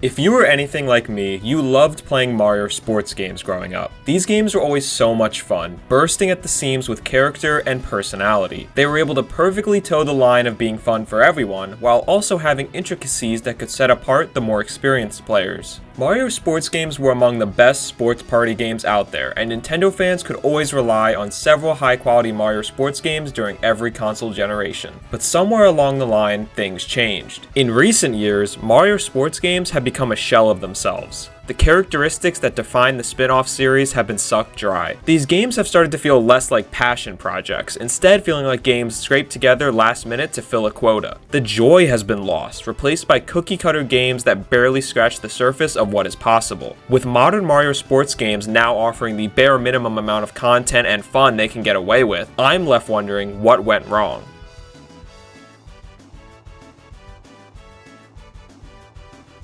If you were anything like me, you loved playing Mario sports games growing up. These games were always so much fun, bursting at the seams with character and personality. They were able to perfectly toe the line of being fun for everyone, while also having intricacies that could set apart the more experienced players. Mario sports games were among the best sports party games out there, and Nintendo fans could always rely on several high-quality Mario sports games during every console generation. But somewhere along the line, things changed. In recent years, Mario sports games have become a shell of themselves. The characteristics that define the spin-off series have been sucked dry. These games have started to feel less like passion projects, instead feeling like games scraped together last minute to fill a quota. The joy has been lost, replaced by cookie-cutter games that barely scratch the surface of what is possible. With modern Mario sports games now offering the bare minimum amount of content and fun they can get away with, I'm left wondering what went wrong.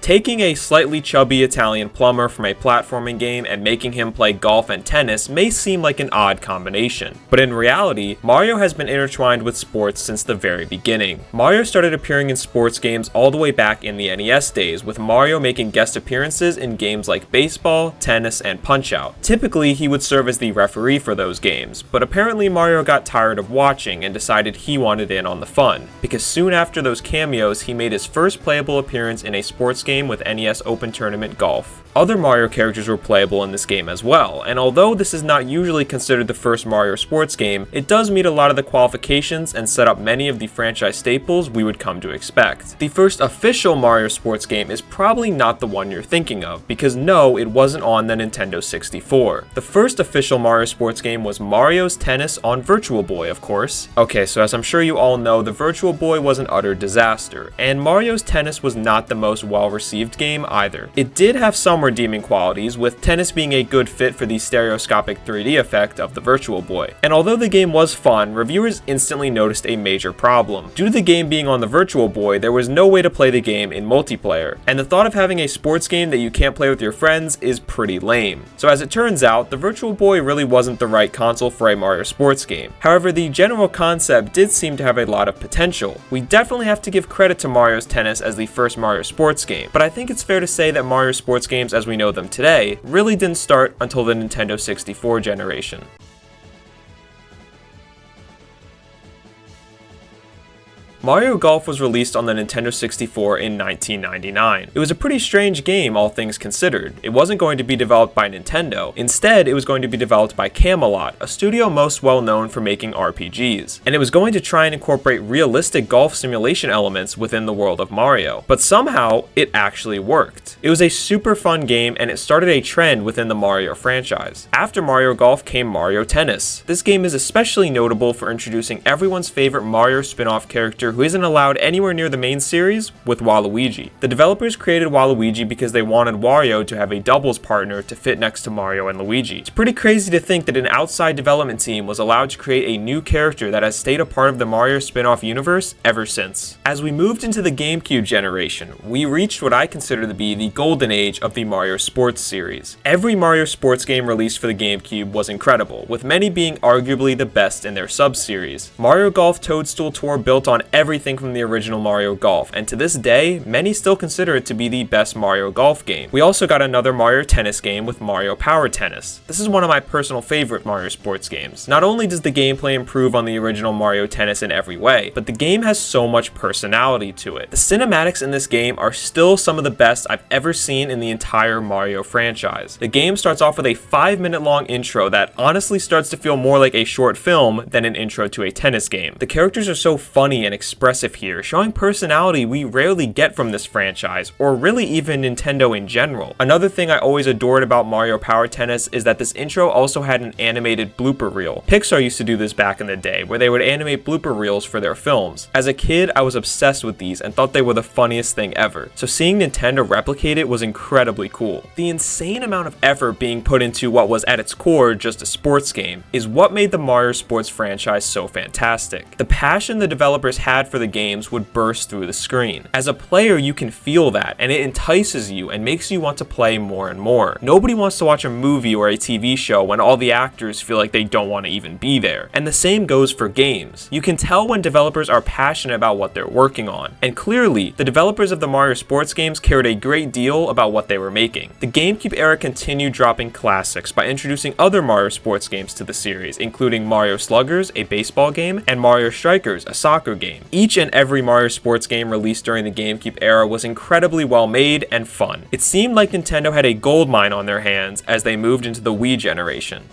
Taking a slightly chubby Italian plumber from a platforming game and making him play golf and tennis may seem like an odd combination, but in reality, Mario has been intertwined with sports since the very beginning. Mario started appearing in sports games all the way back in the NES days, with Mario making guest appearances in games like baseball, tennis, and Punch-Out! Typically, he would serve as the referee for those games, but apparently Mario got tired of watching and decided he wanted in on the fun, because soon after those cameos, he made his first playable appearance in a sports game with NES Open Tournament Golf. Other Mario characters were playable in this game as well, and although this is not usually considered the first Mario sports game, it does meet a lot of the qualifications and set up many of the franchise staples we would come to expect. The first official Mario sports game is probably not the one you're thinking of, because no, it wasn't on the Nintendo 64. The first official Mario sports game was Mario's Tennis on Virtual Boy, of course. Okay, so as I'm sure you all know, the Virtual Boy was an utter disaster, and Mario's Tennis was not the most well-received game either. It did have some redeeming qualities, with tennis being a good fit for the stereoscopic 3D effect of the Virtual Boy. And although the game was fun, reviewers instantly noticed a major problem. Due to the game being on the Virtual Boy, there was no way to play the game in multiplayer, and the thought of having a sports game that you can't play with your friends is pretty lame. So as it turns out, the Virtual Boy really wasn't the right console for a Mario sports game. However, the general concept did seem to have a lot of potential. We definitely have to give credit to Mario's Tennis as the first Mario sports game, but I think it's fair to say that Mario sports games as we know them today really didn't start until the Nintendo 64 generation. Mario Golf was released on the Nintendo 64 in 1999. It was a pretty strange game, all things considered. It wasn't going to be developed by Nintendo. Instead, it was going to be developed by Camelot, a studio most well known for making RPGs. And it was going to try and incorporate realistic golf simulation elements within the world of Mario. But somehow, it actually worked. It was a super fun game, and it started a trend within the Mario franchise. After Mario Golf came Mario Tennis. This game is especially notable for introducing everyone's favorite Mario spin-off character who isn't allowed anywhere near the main series, with Waluigi. The developers created Waluigi because they wanted Wario to have a doubles partner to fit next to Mario and Luigi. It's pretty crazy to think that an outside development team was allowed to create a new character that has stayed a part of the Mario spin-off universe ever since. As we moved into the GameCube generation, we reached what I consider to be the golden age of the Mario Sports series. Every Mario Sports game released for the GameCube was incredible, with many being arguably the best in their sub-series. Mario Golf Toadstool Tour built on everything from the original Mario Golf, and to this day, many still consider it to be the best Mario Golf game. We also got another Mario Tennis game with Mario Power Tennis. This is one of my personal favorite Mario sports games. Not only does the gameplay improve on the original Mario Tennis in every way, but the game has so much personality to it. The cinematics in this game are still some of the best I've ever seen in the entire Mario franchise. The game starts off with a 5-minute long intro that honestly starts to feel more like a short film than an intro to a tennis game. The characters are so funny and expressive here, showing personality we rarely get from this franchise, or really even Nintendo in general. Another thing I always adored about Mario Power Tennis is that this intro also had an animated blooper reel. Pixar used to do this back in the day, where they would animate blooper reels for their films. As a kid, I was obsessed with these and thought they were the funniest thing ever, so seeing Nintendo replicate it was incredibly cool. The insane amount of effort being put into what was at its core just a sports game is what made the Mario Sports franchise so fantastic. The passion the developers had had for the games would burst through the screen. As a player, you can feel that, and it entices you and makes you want to play more and more. Nobody wants to watch a movie or a TV show when all the actors feel like they don't want to even be there. And the same goes for games. You can tell when developers are passionate about what they're working on, and clearly, the developers of the Mario sports games cared a great deal about what they were making. The GameCube era continued dropping classics by introducing other Mario sports games to the series, including Mario Sluggers, a baseball game, and Mario Strikers, a soccer game. Each and every Mario sports game released during the GameCube era was incredibly well made and fun. It seemed like Nintendo had a goldmine on their hands as they moved into the Wii generation.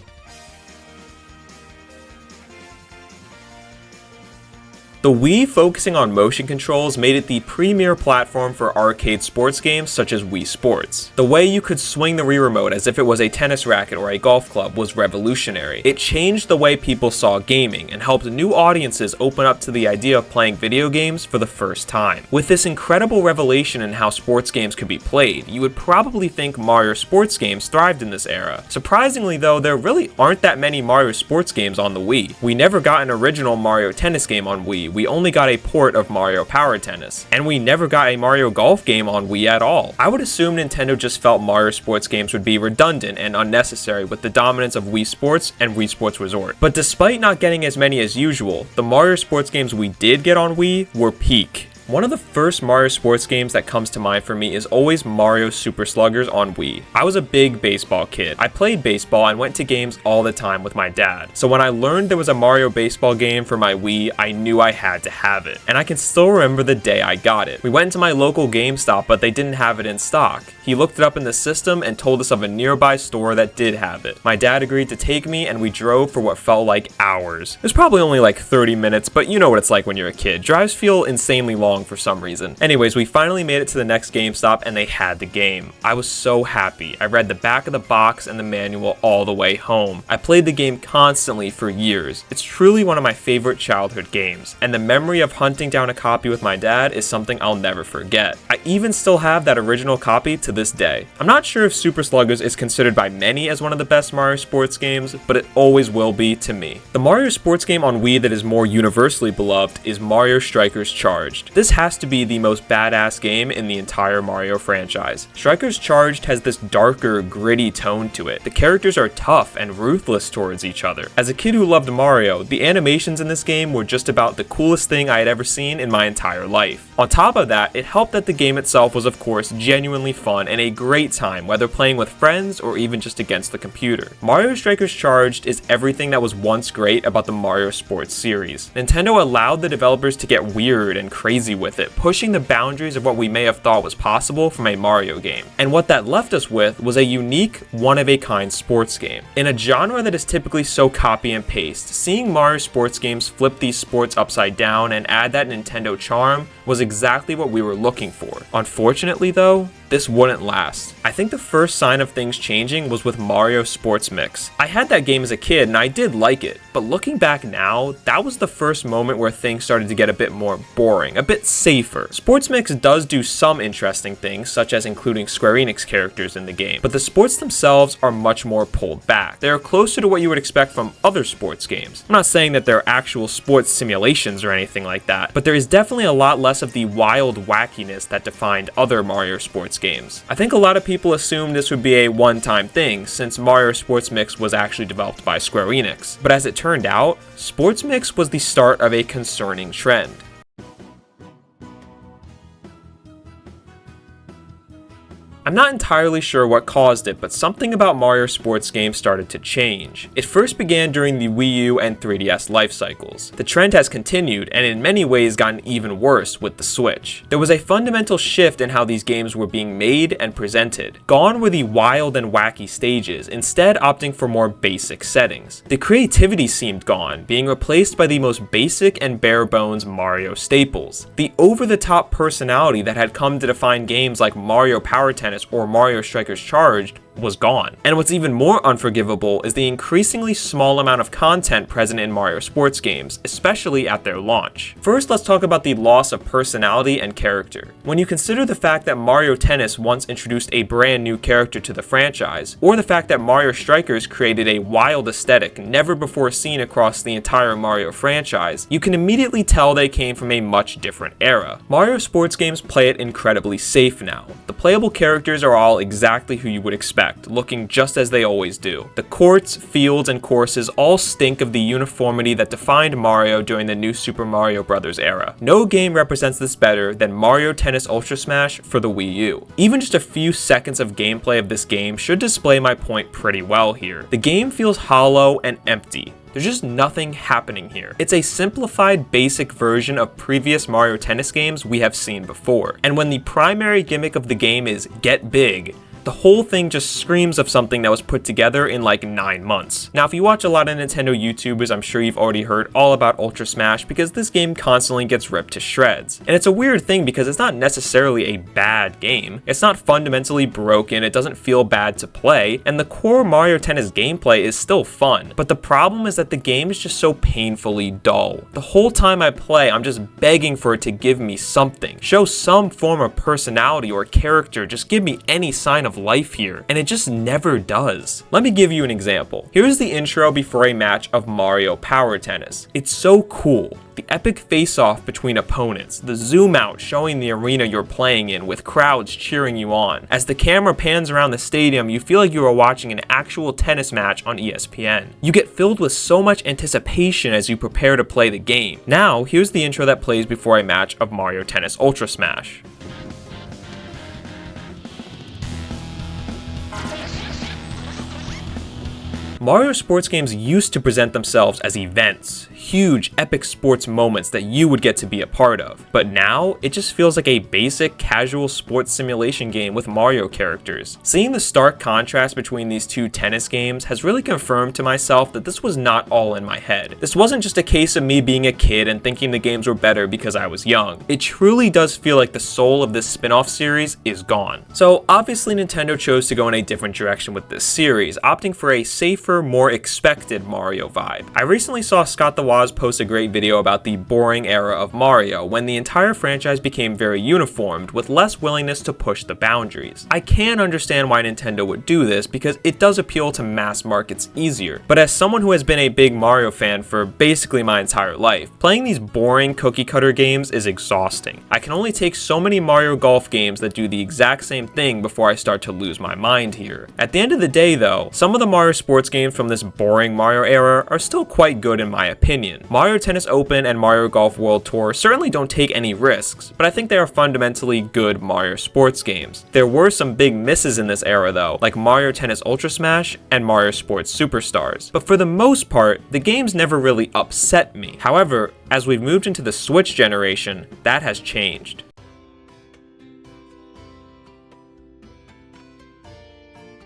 The Wii focusing on motion controls made it the premier platform for arcade sports games such as Wii Sports. The way you could swing the Wii remote as if it was a tennis racket or a golf club was revolutionary. It changed the way people saw gaming and helped new audiences open up to the idea of playing video games for the first time. With this incredible revelation in how sports games could be played, you would probably think Mario sports games thrived in this era. Surprisingly though, there really aren't that many Mario sports games on the Wii. We never got an original Mario Tennis game on Wii. We only got a port of Mario Power Tennis, and we never got a Mario Golf game on Wii at all. I would assume Nintendo just felt Mario sports games would be redundant and unnecessary with the dominance of Wii Sports and Wii Sports Resort. But despite not getting as many as usual, the Mario sports games we did get on Wii were peak. One of the first Mario sports games that comes to mind for me is always Mario Super Sluggers on Wii. I was a big baseball kid. I played baseball and went to games all the time with my dad. So when I learned there was a Mario baseball game for my Wii, I knew I had to have it. And I can still remember the day I got it. We went to my local GameStop, but they didn't have it in stock. He looked it up in the system and told us of a nearby store that did have it. My dad agreed to take me and we drove for what felt like hours. It was probably only like 30 minutes, but you know what it's like when you're a kid. Drives feel insanely long for some reason. Anyways, we finally made it to the next GameStop and they had the game. I was so happy. I read the back of the box and the manual all the way home. I played the game constantly for years. It's truly one of my favorite childhood games, and the memory of hunting down a copy with my dad is something I'll never forget. I even still have that original copy to this day. I'm not sure if Super Sluggers is considered by many as one of the best Mario sports games, but it always will be to me. The Mario sports game on Wii that is more universally beloved is Mario Strikers Charged. This has to be the most badass game in the entire Mario franchise. Strikers Charged has this darker, gritty tone to it. The characters are tough and ruthless towards each other. As a kid who loved Mario, the animations in this game were just about the coolest thing I had ever seen in my entire life. On top of that, it helped that the game itself was of course genuinely fun and a great time, whether playing with friends or even just against the computer. Mario Strikers Charged is everything that was once great about the Mario Sports series. Nintendo allowed the developers to get weird and crazy with it, pushing the boundaries of what we may have thought was possible from a Mario game. And what that left us with was a unique, one-of-a-kind sports game. In a genre that is typically so copy and paste, seeing Mario sports games flip these sports upside down and add that Nintendo charm was exactly what we were looking for. Unfortunately though, this wouldn't last. I think the first sign of things changing was with Mario Sports Mix. I had that game as a kid and I did like it, but looking back now, that was the first moment where things started to get a bit more boring, a bit safer. Sports Mix does do some interesting things, such as including Square Enix characters in the game, but the sports themselves are much more pulled back. They are closer to what you would expect from other sports games. I'm not saying that they're actual sports simulations or anything like that, but there is definitely a lot less of the wild wackiness that defined other Mario sports games. I think a lot of people assumed this would be a one-time thing since Mario Sports Mix was actually developed by Square Enix. But as it turned out, Sports Mix was the start of a concerning trend. I'm not entirely sure what caused it, but something about Mario sports games started to change. It first began during the Wii U and 3DS life cycles. The trend has continued, and in many ways gotten even worse with the Switch. There was a fundamental shift in how these games were being made and presented. Gone were the wild and wacky stages, instead opting for more basic settings. The creativity seemed gone, being replaced by the most basic and bare-bones Mario staples. The over-the-top personality that had come to define games like Mario Power Tennis or Mario Strikers Charged was gone. And what's even more unforgivable is the increasingly small amount of content present in Mario sports games, especially at their launch. First, let's talk about the loss of personality and character. When you consider the fact that Mario Tennis once introduced a brand new character to the franchise, or the fact that Mario Strikers created a wild aesthetic never before seen across the entire Mario franchise, you can immediately tell they came from a much different era. Mario sports games play it incredibly safe now. The playable characters are all exactly who you would expect, looking just as they always do. The courts, fields, and courses all stink of the uniformity that defined Mario during the new Super Mario Bros. Era. No game represents this better than Mario Tennis Ultra Smash for the Wii U. Even just a few seconds of gameplay of this game should display my point pretty well here. The game feels hollow and empty. There's just nothing happening here. It's a simplified, basic version of previous Mario Tennis games we have seen before. And when the primary gimmick of the game is get big, the whole thing just screams of something that was put together in like 9 months. Now, if you watch a lot of Nintendo YouTubers, I'm sure you've already heard all about Ultra Smash because this game constantly gets ripped to shreds. And it's a weird thing because it's not necessarily a bad game. It's not fundamentally broken, it doesn't feel bad to play, and the core Mario Tennis gameplay is still fun. But the problem is that the game is just so painfully dull. The whole time I play, I'm just begging for it to give me something. Show some form of personality or character, just give me any sign of life here, and it just never does. Let me give you an example. Here's the intro before a match of Mario Power Tennis. It's so cool. The epic face-off between opponents, the zoom out showing the arena you're playing in with crowds cheering you on. As the camera pans around the stadium, you feel like you are watching an actual tennis match on ESPN. You get filled with so much anticipation as you prepare to play the game. Now, here's the intro that plays before a match of Mario Tennis Ultra Smash. Mario sports games used to present themselves as events, huge, epic sports moments that you would get to be a part of. But now, it just feels like a basic, casual sports simulation game with Mario characters. Seeing the stark contrast between these two tennis games has really confirmed to myself that this was not all in my head. This wasn't just a case of me being a kid and thinking the games were better because I was young. It truly does feel like the soul of this spin-off series is gone. So obviously Nintendo chose to go in a different direction with this series, opting for a safer, more expected Mario vibe. I recently saw Scott the Woz post a great video about the boring era of Mario, when the entire franchise became very uniformed, with less willingness to push the boundaries. I can understand why Nintendo would do this, because it does appeal to mass markets easier, but as someone who has been a big Mario fan for basically my entire life, playing these boring cookie-cutter games is exhausting. I can only take so many Mario Golf games that do the exact same thing before I start to lose my mind here. At the end of the day though, some of the Mario sports games from this boring Mario era are still quite good in my opinion. Mario Tennis Open and Mario Golf World Tour certainly don't take any risks, but I think they are fundamentally good Mario sports games. There were some big misses in this era though, like Mario Tennis Ultra Smash and Mario Sports Superstars, but for the most part, the games never really upset me. However, as we've moved into the Switch generation, that has changed.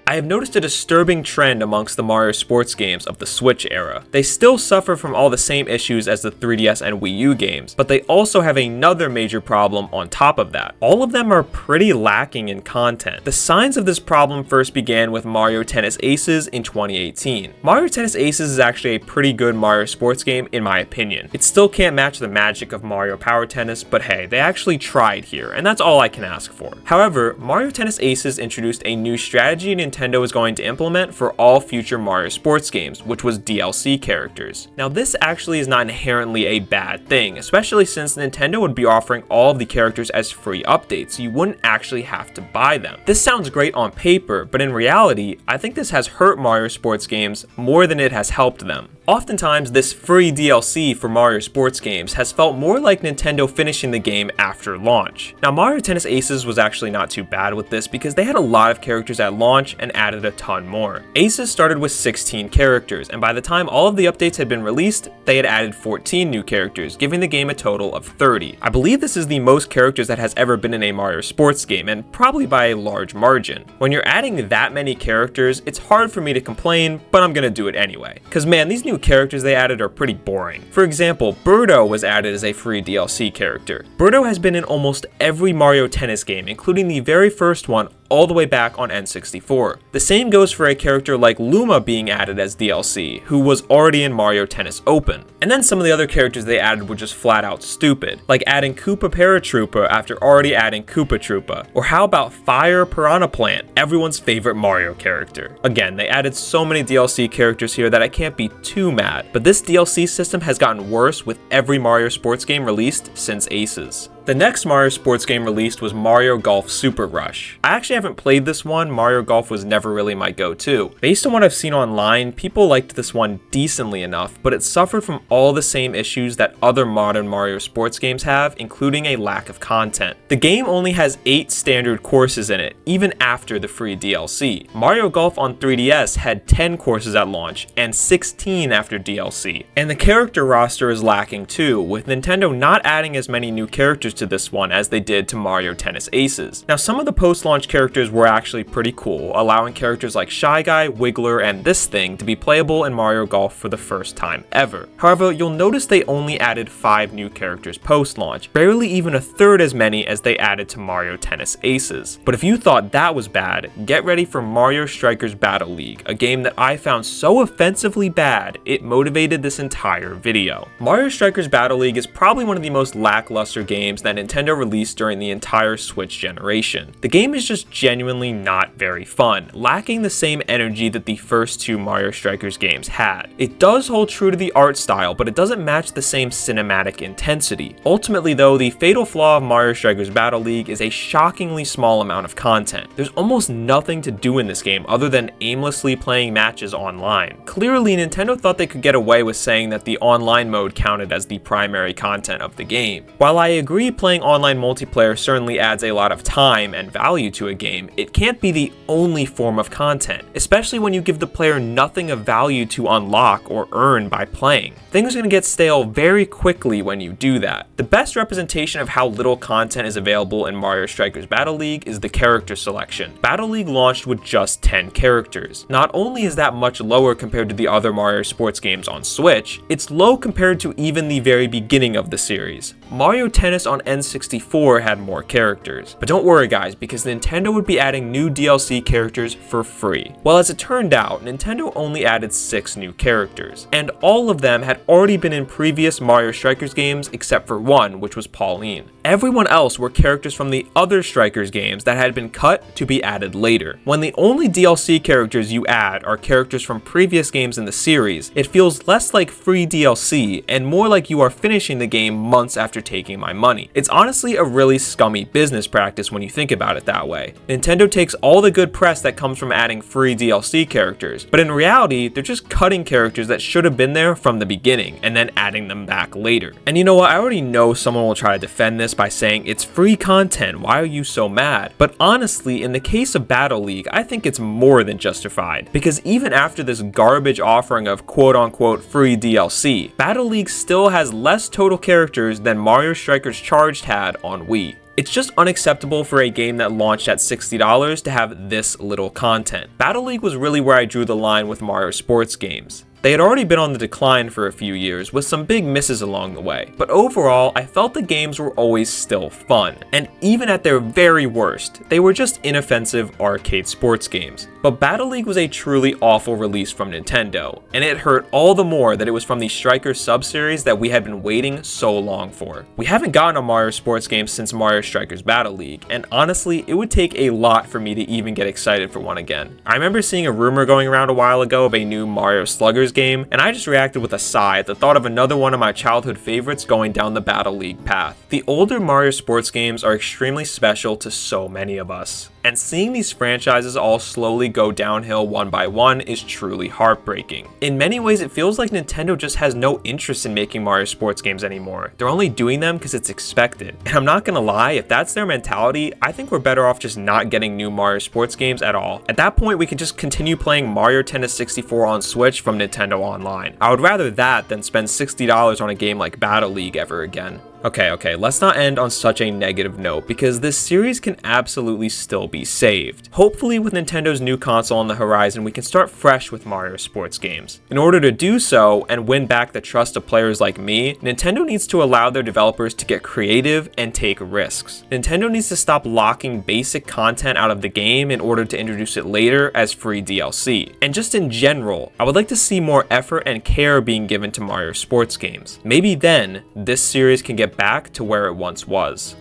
I have noticed a disturbing trend amongst the Mario sports games of the Switch era. They still suffer from all the same issues as the 3DS and Wii U games, but they also have another major problem on top of that. All of them are pretty lacking in content. The signs of this problem first began with Mario Tennis Aces in 2018. Mario Tennis Aces is actually a pretty good Mario sports game in my opinion. It still can't match the magic of Mario Power Tennis, but hey, they actually tried here, and that's all I can ask for. However, Mario Tennis Aces introduced a new strategy Nintendo is going to implement for all future Mario sports games, which was DLC characters. Now this actually is not inherently a bad thing, especially since Nintendo would be offering all of the characters as free updates, so you wouldn't actually have to buy them. This sounds great on paper, but in reality, I think this has hurt Mario sports games more than it has helped them. Oftentimes, this free DLC for Mario sports games has felt more like Nintendo finishing the game after launch. Now, Mario Tennis Aces was actually not too bad with this because they had a lot of characters at launch and added a ton more. Aces started with 16 characters, and by the time all of the updates had been released, they had added 14 new characters, giving the game a total of 30. I believe this is the most characters that has ever been in a Mario sports game, and probably by a large margin. When you're adding that many characters, it's hard for me to complain, but I'm gonna do it anyway. Cause man, these new characters they added are pretty boring. For example, Birdo was added as a free DLC character. Birdo has been in almost every Mario Tennis game, including the very first one, all the way back on N64. The same goes for a character like Luma being added as DLC, who was already in Mario Tennis Open. And then some of the other characters they added were just flat out stupid, like adding Koopa Paratroopa after already adding Koopa Troopa. Or how about Fire Piranha Plant, everyone's favorite Mario character? Again, they added so many DLC characters here that I can't be too mad, but this DLC system has gotten worse with every Mario sports game released since Aces. The next Mario sports game released was Mario Golf Super Rush. I actually haven't played this one. Mario Golf was never really my go-to. Based on what I've seen online, people liked this one decently enough, but it suffered from all the same issues that other modern Mario sports games have, including a lack of content. The game only has 8 standard courses in it, even after the free DLC. Mario Golf on 3DS had 10 courses at launch, and 16 after DLC. And the character roster is lacking too, with Nintendo not adding as many new characters to this one as they did to Mario Tennis Aces. Now, some of the post-launch characters were actually pretty cool, allowing characters like Shy Guy, Wiggler, and This Thing to be playable in Mario Golf for the first time ever. However, you'll notice they only added 5 new characters post-launch, barely even a third as many as they added to Mario Tennis Aces. But if you thought that was bad, get ready for Mario Strikers Battle League, a game that I found so offensively bad, it motivated this entire video. Mario Strikers Battle League is probably one of the most lackluster games that Nintendo released during the entire Switch generation. The game is just genuinely not very fun, lacking the same energy that the first 2 Mario Strikers games had. It does hold true to the art style, but it doesn't match the same cinematic intensity. Ultimately though, the fatal flaw of Mario Strikers Battle League is a shockingly small amount of content. There's almost nothing to do in this game other than aimlessly playing matches online. Clearly, Nintendo thought they could get away with saying that the online mode counted as the primary content of the game. While I agree playing online multiplayer certainly adds a lot of time and value to a game, it can't be the only form of content, especially when you give the player nothing of value to unlock or earn by playing. Things are going to get stale very quickly when you do that. The best representation of how little content is available in Mario Strikers Battle League is the character selection. Battle League launched with just 10 characters. Not only is that much lower compared to the other Mario sports games on Switch, it's low compared to even the very beginning of the series. Mario Tennis on N64 had more characters. But don't worry guys, because Nintendo would be adding new DLC characters for free. Well, as it turned out, Nintendo only added 6 new characters, and all of them had already been in previous Mario Strikers games except for one, which was Pauline. Everyone else were characters from the other Strikers games that had been cut to be added later. When the only DLC characters you add are characters from previous games in the series, it feels less like free DLC and more like you are finishing the game months after taking my money. It's honestly a really scummy business practice when you think about it that way. Nintendo takes all the good press that comes from adding free DLC characters, but in reality, they're just cutting characters that should have been there from the beginning and then adding them back later. And you know what, I already know someone will try to defend this by saying it's free content, why are you so mad? But honestly, in the case of Battle League, I think it's more than justified, because even after this garbage offering of quote-unquote free DLC, Battle League still has less total characters than Mario Strikers Charged had on Wii. It's just unacceptable for a game that launched at $60 to have this little content. Battle League was really where I drew the line with Mario sports games. They had already been on the decline for a few years, with some big misses along the way, but overall, I felt the games were always still fun, and even at their very worst, they were just inoffensive arcade sports games. But Battle League was a truly awful release from Nintendo, and it hurt all the more that it was from the Strikers sub-series that we had been waiting so long for. We haven't gotten a Mario sports game since Mario Strikers Battle League, and honestly, it would take a lot for me to even get excited for one again. I remember seeing a rumor going around a while ago of a new Mario Sluggers game, and I just reacted with a sigh at the thought of another one of my childhood favorites going down the Battle League path. The older Mario sports games are extremely special to so many of us, and seeing these franchises all slowly go downhill one by one is truly heartbreaking. In many ways, it feels like Nintendo just has no interest in making Mario sports games anymore. They're only doing them because it's expected. And I'm not gonna lie, if that's their mentality, I think we're better off just not getting new Mario sports games at all. At that point, we could just continue playing Mario Tennis 64 on Switch from Nintendo Online. I would rather that than spend $60 on a game like Battle League ever again. Okay, let's not end on such a negative note because this series can absolutely still be saved. Hopefully with Nintendo's new console on the horizon, we can start fresh with Mario sports games. In order to do so and win back the trust of players like me, Nintendo needs to allow their developers to get creative and take risks. Nintendo needs to stop locking basic content out of the game in order to introduce it later as free DLC. And just in general, I would like to see more effort and care being given to Mario sports games. Maybe then, this series can get back to where it once was.